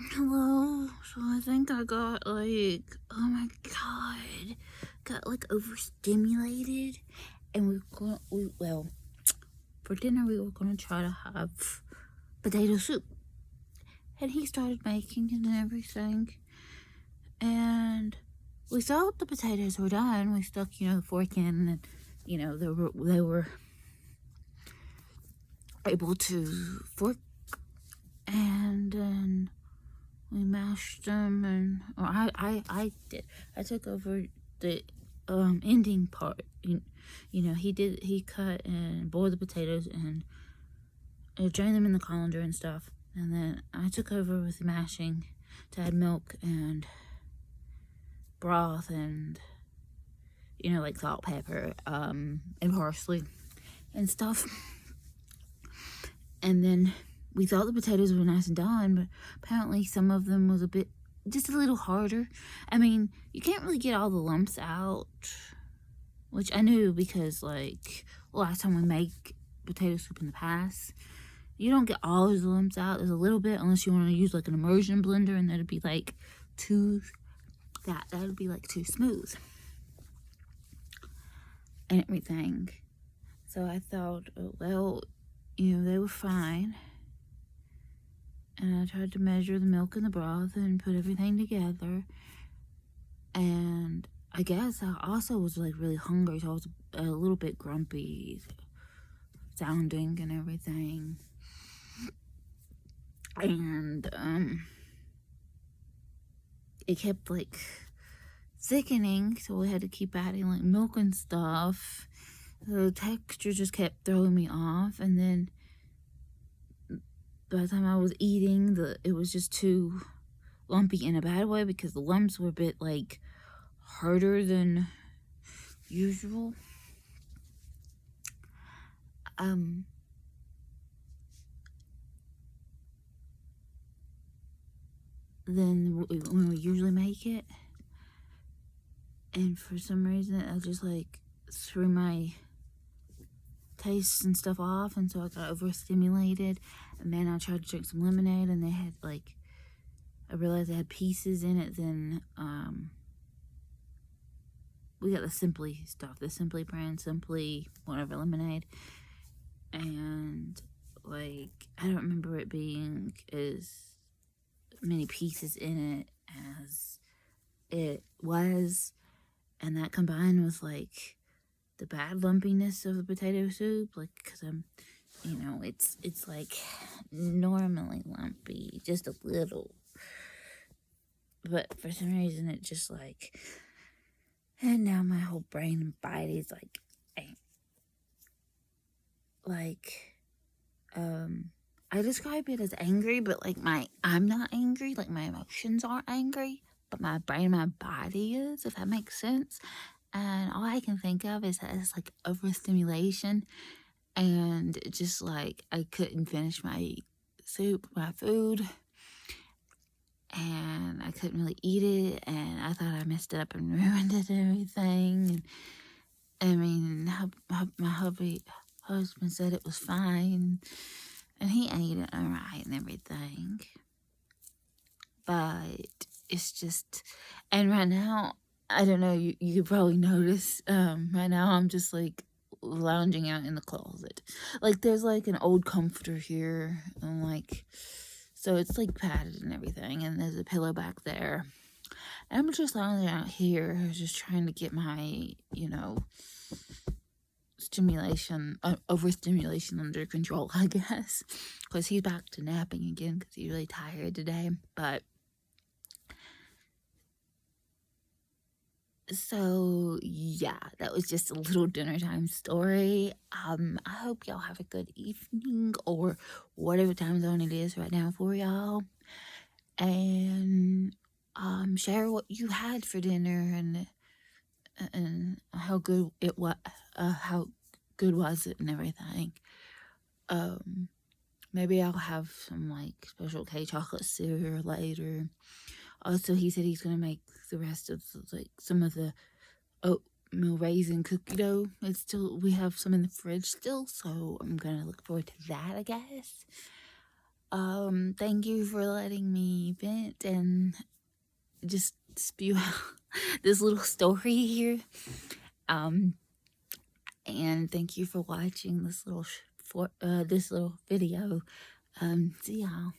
Hello. So I think I got like, oh my god, got like overstimulated, and well, for dinner we were gonna try to have potato soup, and he started making it and everything, and we thought the potatoes were done. We stuck, the fork in, and they were able to fork, and then we mashed them, and or I did. I took over the ending part. He cut and boiled the potatoes and drained them in the colander and stuff. And then I took over with the mashing to add milk and broth and like salt, pepper, and parsley and stuff. And then we thought the potatoes were nice and done, but apparently some of them was just a little harder. I mean, you can't really get all the lumps out, which I knew because, like, last time we make potato soup in the past, you don't get all of the lumps out. There's a little bit, unless you want to use, like, an immersion blender, and that'd be, like, that'd be, like, too smooth and everything. So I thought, oh, well, they were fine. And I tried to measure the milk and the broth and put everything together. And I guess I also was like really hungry, so I was a little bit grumpy sounding and everything. And it kept like thickening, so we had to keep adding like milk and stuff. The texture just kept throwing me off, and then by the time I was eating, it was just too lumpy in a bad way because the lumps were a bit like harder than usual. Than when we usually make it. And for some reason, I just like threw my tastes and stuff off, and so I got overstimulated. And then I tried to drink some lemonade, and they had like, I realized they had pieces in it. Then we got the Simply stuff, the Simply brand, Simply whatever lemonade, and like I don't remember it being as many pieces in it as it was, and that combined with like the bad lumpiness of the potato soup, like because I'm it's like normally lumpy, just a little, but for some reason it just like, and now my whole brain and body is like I describe it as angry, but like I'm not angry, like my emotions aren't angry, but my brain and my body is, if that makes sense. And all I can think of is that it's like overstimulation, and just like I couldn't finish my soup, my food, and I couldn't really eat it, and I thought I messed it up and ruined it and everything. And I mean, my husband said it was fine, and he ate it alright and everything. But it's just, and right now, I don't know, you could probably notice, right now I'm just like lounging out in the closet. Like there's like an old comforter here, and like, so it's like padded and everything, and there's a pillow back there. And I'm just lounging out here, just trying to get my, overstimulation under control, I guess. Because he's back to napping again because he's really tired today. But so yeah, that was just a little dinner time story. I hope y'all have a good evening or whatever time zone it is right now for y'all, and share what you had for dinner and how good it was, how good was it and everything. Maybe I'll have some like Special K chocolate cereal later. Also, he said he's gonna make the rest of like some of the oatmeal raisin cookie dough. We have some in the fridge still, so I'm gonna look forward to that, I guess. Thank you for letting me vent and just spew out this little story here. And thank you for watching this little this little video. See y'all.